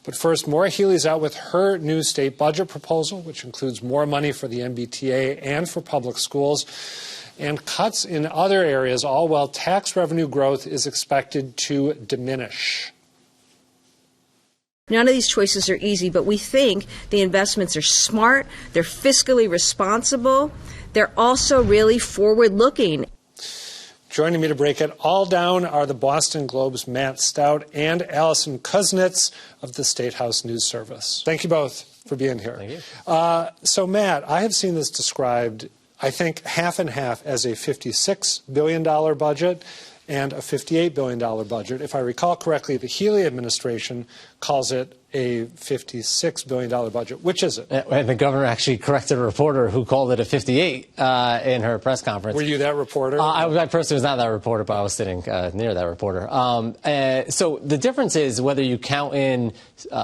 But first, Maura Healey's out with her new state budget proposal, which includes more money for the MBTA and for public schools, and cuts in other areas, all while tax revenue growth is expected to diminish. None of these choices are easy, but we think the investments are smart, they're fiscally responsible, they're also really forward-looking. Joining me to break it all down are the Boston Globe's Matt Stout and Alison Kuznitz of the State House News Service. Thank you both for being here. Thank you. So, Matt, I have seen this described, I think, half and half as a $56 billion budget and a $58 billion budget. If I recall correctly, the Healey administration calls it a $56 billion budget. Which is it? And the governor actually corrected a reporter who called it a 58 in her press conference. Were you that reporter? I personally was not that reporter, but I was sitting near that reporter. So the difference is whether you count in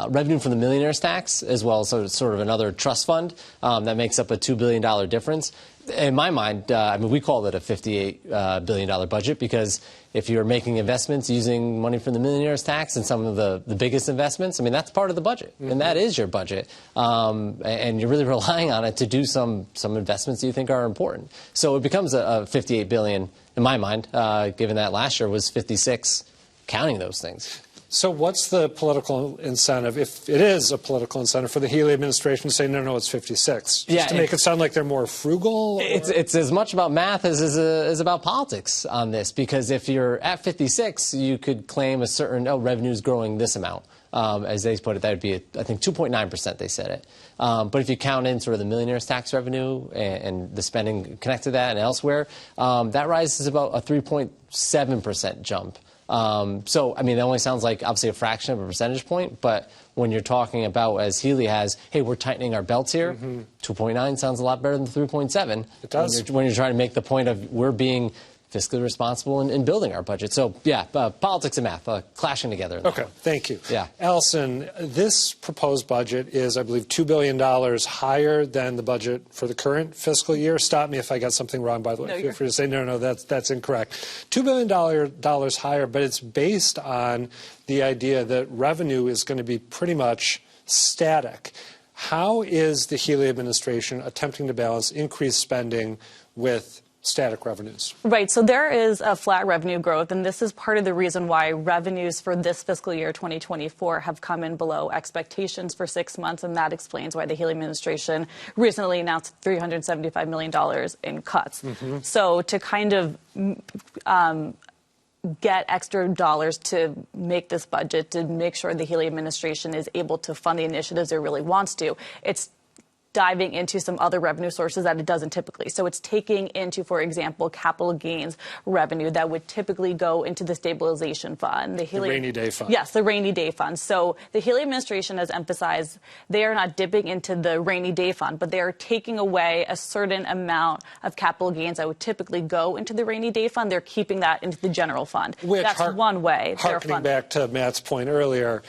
revenue from the Millionaire's tax as well as sort of another trust fund that makes up a $2 billion difference. In my mind, I mean, we call it a $58 billion budget because if you're making investments using money from the Millionaire's tax and some of the biggest investments, I mean, that's part of the budget, and that is your budget. And you're really relying on it to do some investments that you think are important. So it becomes a $58 billion, in my mind, given that last year was 56, counting those things. So what's the political incentive, if it is a political incentive, for the Healey administration to say, no, it's 56? Just to make it sound like they're more frugal? It's as much about math as about politics on this, because if you're at 56, you could claim a certain, revenue is growing this amount. As they put it, that would be, I think, 2.9%, they said it. But if you count in sort of the Millionaire's tax revenue and the spending connected to that and elsewhere, that rises about a 3.7% jump. So, I mean, that only sounds like, obviously, a fraction of a percentage point, but when you're talking about, as Healey has, hey, we're tightening our belts here, 2.9 sounds a lot better than 3.7. It does. When you're trying to make the point of we're being fiscally responsible in building our budget. So, yeah, politics and math clashing together. Okay, thank you. Yeah. Alison, this proposed budget is, I believe, $2 billion higher than the budget for the current fiscal year. Stop me if I got something wrong, by the way. Feel free to say, no, that's incorrect. $2 billion higher, but it's based on the idea that revenue is going to be pretty much static. How is the Healey administration attempting to balance increased spending with static revenues? Right. So there is a flat revenue growth, and this is part of the reason why revenues for this fiscal year 2024 have come in below expectations for 6 months, and that explains why the Healey administration recently announced $375 million in cuts. So to kind of get extra dollars to make this budget, to make sure the Healey administration is able to fund the initiatives it really wants to, it's diving into some other revenue sources that it doesn't typically. So it's taking into, for example, capital gains revenue that would typically go into the stabilization fund. The rainy day fund. Yes, the rainy day fund. So the Healey administration has emphasized they are not dipping into the rainy day fund, but they are taking away a certain amount of capital gains that would typically go into the rainy day fund. They're keeping that into the general fund. That's one way. Harkening back to Matt's point earlier,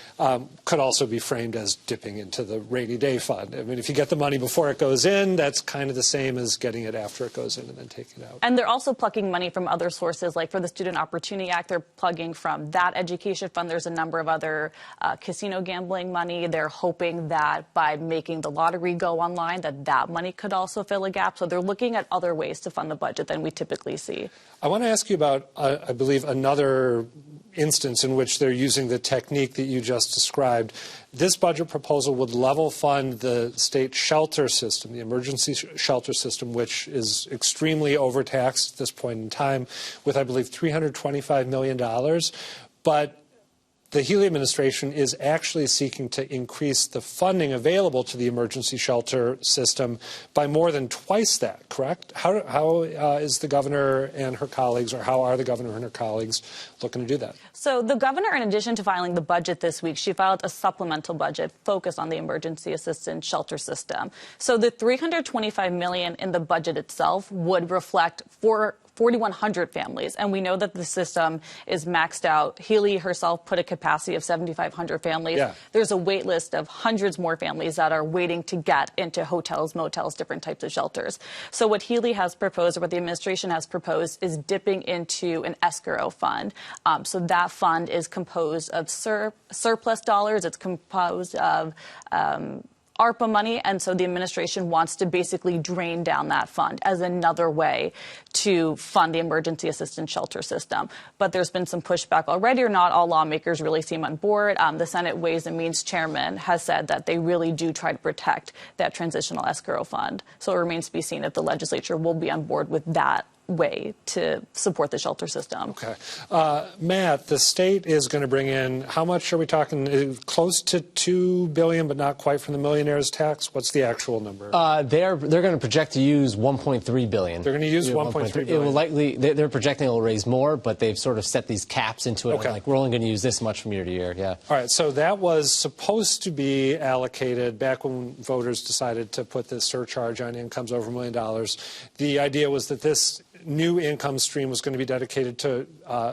could also be framed as dipping into the rainy day fund. I mean, if you get the money before it goes in, that's kind of the same as getting it after it goes in and then taking it out. And they're also plugging money from other sources, like for the Student Opportunity Act, they're plugging from that education fund. There's a number of other casino gambling money. They're hoping that by making the lottery go online, that money could also fill a gap. So they're looking at other ways to fund the budget than we typically see. I want to ask you about, I believe, another instance in which they're using the technique that you just described. This budget proposal would level fund the state shelter system, the emergency shelter system, which is extremely overtaxed at this point in time, with, I believe, $325 million. But the Healey administration is actually seeking to increase the funding available to the emergency shelter system by more than twice that, correct? How is the governor and her colleagues, or how are the governor and her colleagues looking to do that? So the governor, in addition to filing the budget this week, she filed a supplemental budget focused on the emergency assistance shelter system. So the $325 million in the budget itself would reflect 4,100 families. And we know that the system is maxed out. Healey herself put a capacity of 7,500 families. Yeah. There's a wait list of hundreds more families that are waiting to get into hotels, motels, different types of shelters. So what Healey has proposed, or what the administration has proposed, is dipping into an escrow fund. So that fund is composed of surplus dollars. It's composed of ARPA money, and so the administration wants to basically drain down that fund as another way to fund the emergency assistance shelter system. But there's been some pushback already, or not all lawmakers really seem on board. The Senate Ways and Means chairman has said that they really do try to protect that transitional escrow fund. So it remains to be seen if the legislature will be on board with that way to support the shelter system. Okay. Matt, the state is going to bring in, how much are we talking? Close to $2 billion, but not quite from the millionaire's tax? What's the actual number? They're going to project to use $1.3 billion. They're going to use $1.3 billion. It will likely, they're projecting it will raise more, but they've sort of set these caps into it. Okay. Like, we're only going to use this much from year to year. Yeah. All right. So that was supposed to be allocated back when voters decided to put this surcharge on incomes over $1 million. The idea was that this new income stream was going to be dedicated to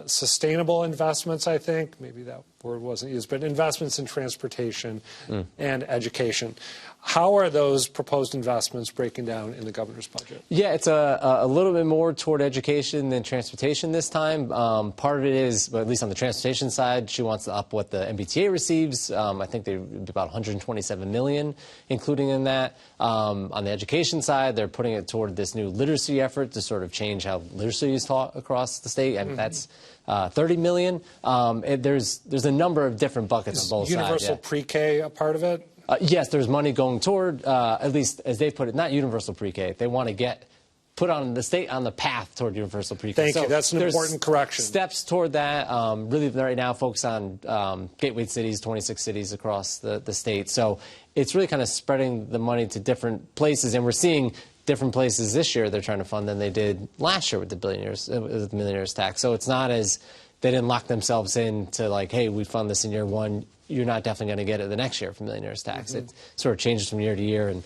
sustainable investments, I think. Maybe that word wasn't used, but investments in transportation and education. How are those proposed investments breaking down in the governor's budget? Yeah, it's a little bit more toward education than transportation this time. Part of it is, well, at least on the transportation side, she wants to up what the MBTA receives. I think they're about $127 million, including in that. On the education side, they're putting it toward this new literacy effort to sort of change how literacy is taught across the state, and that's $30 million. There's a number of different buckets on both sides. Universal pre-K a part of it? Yes, there's money going toward, at least as they put it, not universal pre-K. They want to put on the state on the path toward universal pre-K. Thank you. That's an important correction. Steps toward that. Really, right now, focus on gateway cities, 26 cities across the state. So it's really kind of spreading the money to different places, and we're seeing different places this year they're trying to fund than they did last year with the millionaires tax. So it's not as they didn't lock themselves into like, hey, we fund this in year one. You're not definitely going to get it the next year from millionaires tax. It sort of changes from year to year. And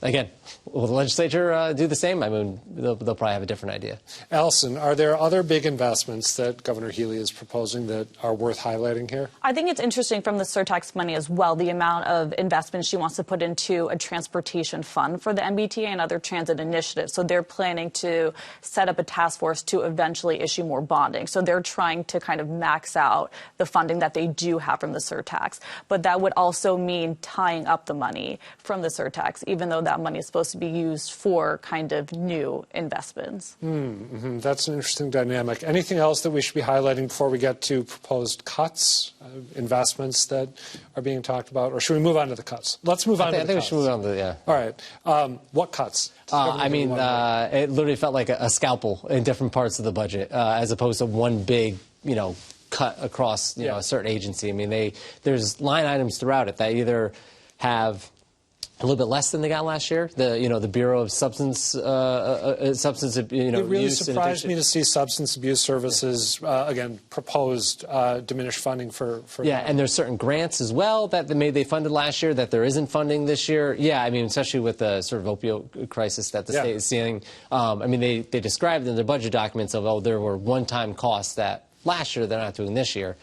again, will the legislature do the same? I mean, they'll probably have a different idea. Alison, are there other big investments that Governor Healey is proposing that are worth highlighting here? I think it's interesting from the surtax money as well, the amount of investment she wants to put into a transportation fund for the MBTA and other transit initiatives. So they're planning to set up a task force to eventually issue more bonding. So they're trying to kind of max out the funding that they do have from the surtax. But that would also mean tying up the money from the surtax, even though that money is supposed to be used for kind of new investments. That's an interesting dynamic. Anything else that we should be highlighting before we get to proposed cuts, investments that are being talked about? Or should we move on to the cuts? Let's move on to the cuts. I think we should move on to the, yeah. All right. What cuts? I mean, it literally felt like a scalpel in different parts of the budget, as opposed to one big, cut across, a certain agency. I mean, there's line items throughout it that either have a little bit less than they got last year. The Bureau of Substance Abuse. It really use surprised me to see substance abuse services again proposed diminished funding for. Yeah, and there's certain grants as well that they funded last year that there isn't funding this year. Yeah, I mean, especially with the sort of opioid crisis that the state is seeing. I mean, they described in their budget documents of there were one-time costs that last year they're not doing this year.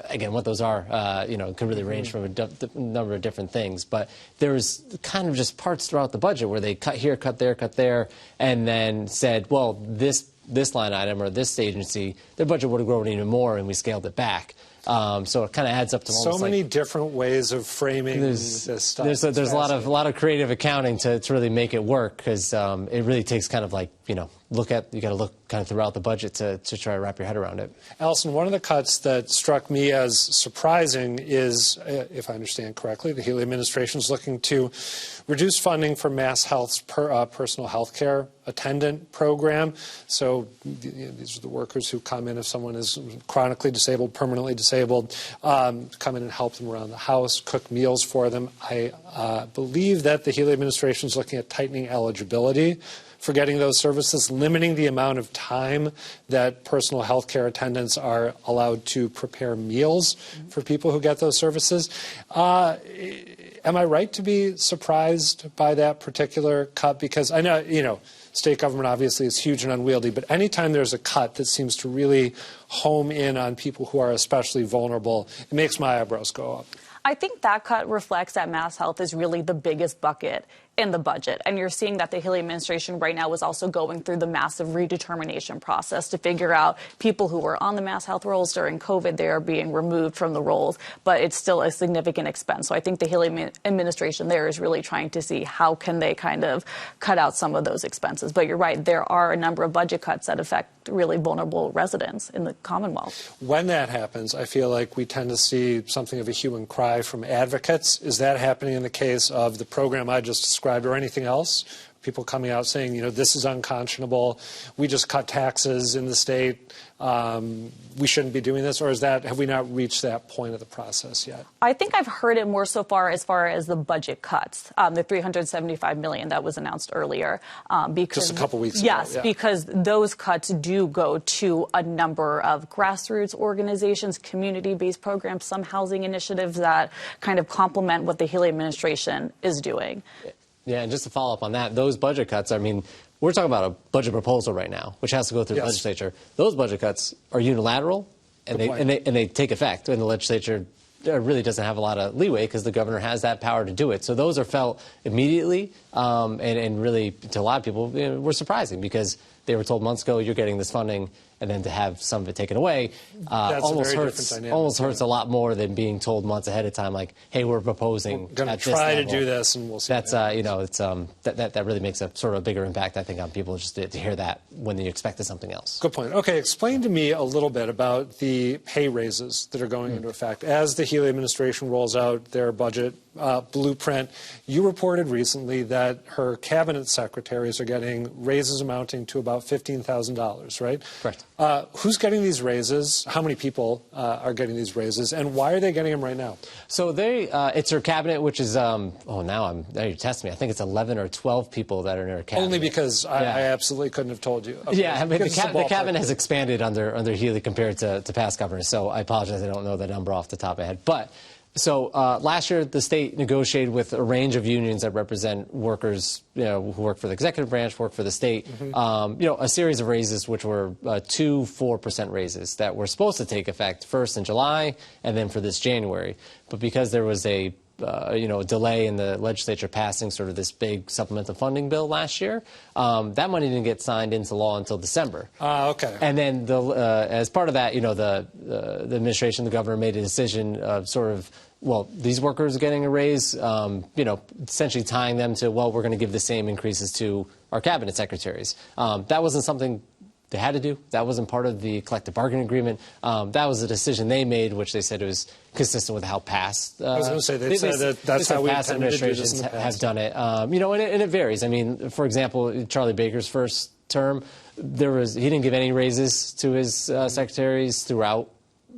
Again, what those are, can really range from a number of different things. But there's kind of just parts throughout the budget where they cut here, cut there, and then said, well, this line item or this agency, their budget would have grown even more, and we scaled it back. So it kind of adds up to so many different ways of framing this stuff. There's a lot of creative accounting to really make it work, because it really takes kind of like, you got to look kind of throughout the budget to try to wrap your head around it. Alison, one of the cuts that struck me as surprising is, if I understand correctly, the Healey administration is looking to reduce funding for MassHealth's personal health care attendant program. So these are the workers who come in if someone is chronically disabled, permanently disabled, come in and help them around the house, cook meals for them. I believe that the Healey administration is looking at tightening eligibility for getting those services, limiting the amount of time that personal health care attendants are allowed to prepare meals for people who get those services. Am I right to be surprised by that particular cut? Because I know, state government obviously is huge and unwieldy, but anytime there's a cut that seems to really home in on people who are especially vulnerable, it makes my eyebrows go up. I think that cut reflects that MassHealth is really the biggest bucket in the budget. And you're seeing that the Healey administration right now is also going through the massive redetermination process to figure out people who were on the MassHealth rolls during COVID, they are being removed from the rolls, but it's still a significant expense. So I think the Healey administration there is really trying to see how can they kind of cut out some of those expenses. But you're right, there are a number of budget cuts that affect really vulnerable residents in the Commonwealth. When that happens, I feel like we tend to see something of a hue and cry from advocates. Is that happening in the case of the program I just described or anything else? People coming out saying, this is unconscionable. We just cut taxes in the state. We shouldn't be doing this. Or have we not reached that point of the process yet? I think I've heard it more so far as the budget cuts, the $375 million that was announced earlier. Because, just a couple weeks ago. Yes, yeah. Because those cuts do go to a number of grassroots organizations, community-based programs, some housing initiatives that kind of complement what the Healey administration is doing. Yeah, and just to follow up on that, those budget cuts, we're talking about a budget proposal right now, which has to go through the legislature. Those budget cuts are unilateral, and they take effect. And the legislature really doesn't have a lot of leeway because the governor has that power to do it. So those are felt immediately, and really, to a lot of people, were surprising because they were told months ago, you're getting this funding, and then to have some of it taken away almost hurts a lot more than being told months ahead of time, like, hey, we're proposing we're going to try to do this, and we'll see. That's that really makes a sort of a bigger impact, I think, on people just to hear that when they expected something else. Good point. Okay, explain to me a little bit about the pay raises that are going into effect as the Healey administration rolls out their budget blueprint. You reported recently that her cabinet secretaries are getting raises amounting to about $15,000, right? Correct. Who's getting these raises? How many people are getting these raises, and why are they getting them right now? So it's her cabinet, which is now you're testing me. I think it's 11 or 12 people that are in her cabinet. Only because I absolutely couldn't have told you. Okay. Yeah, the cabinet has expanded under Healey compared to past governors. So I apologize, I don't know the number off the top of my head, but. So last year, the state negotiated with a range of unions that represent workers, who work for the executive branch, work for the state, a series of raises, which were 2 4% raises that were supposed to take effect first in July and then for this January. But because there was a delay in the legislature passing sort of this big supplemental funding bill last year, that money didn't get signed into law until December. Okay. And then as part of that, the administration, the governor made a decision of these workers are getting a raise, essentially tying them to, we're going to give the same increases to our cabinet secretaries. That wasn't something they had to do. That wasn't part of the collective bargaining agreement. That was a decision they made, which they said it was consistent with how past. I was going to say, they said that's how past administrations have done it. And it varies. For example, Charlie Baker's first term, he didn't give any raises to his secretaries throughout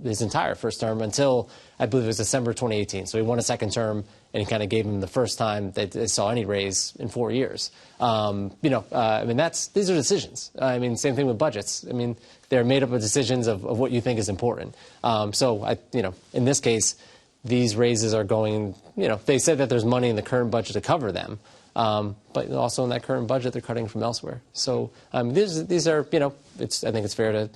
his entire first term until I believe it was December 2018. So he won a second term, and he kind of gave him the first time that they saw any raise in 4 years. These are decisions. Same thing with budgets. They're made up of decisions of what you think is important. In this case, these raises are going, they said that there's money in the current budget to cover them. But also in that current budget, they're cutting from elsewhere. So these are, I think it's fair to,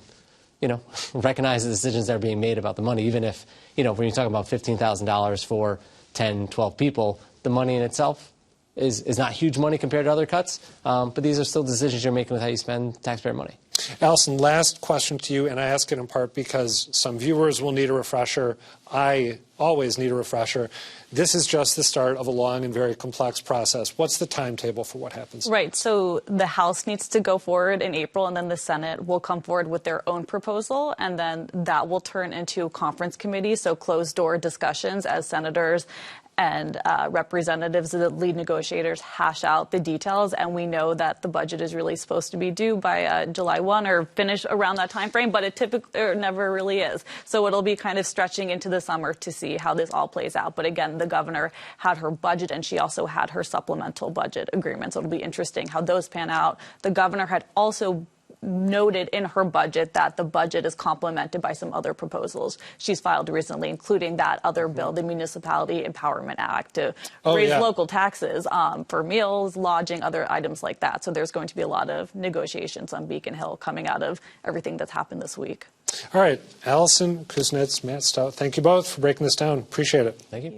recognize the decisions that are being made about the money, even if, when you're talking about $15,000 for 10, 12 people, the money in itself is not huge money compared to other cuts, but these are still decisions you're making with how you spend taxpayer money. Alison, last question to you, and I ask it in part because some viewers will need a refresher. I always need a refresher. This is just the start of a long and very complex process. What's the timetable for what happens? Right. So the House needs to go forward in April, and then the Senate will come forward with their own proposal, and then that will turn into conference committee, so closed-door discussions as senators and representatives of the lead negotiators hash out the details. And we know that the budget is really supposed to be due by July 1 or finish around that time frame, but it typically never really is. So it'll be kind of stretching into the summer to see how this all plays out. But again, the governor had her budget, and she also had her supplemental budget agreement. So it'll be interesting how those pan out. The governor had also noted in her budget that the budget is complemented by some other proposals she's filed recently, including that other bill, the Municipality Empowerment Act, to raise local taxes for meals, lodging, other items like that. So there's going to be a lot of negotiations on Beacon Hill coming out of everything that's happened this week. All right, Alison, Kuznitz, Matt Stout, thank you both for breaking this down. Appreciate it. Thank you.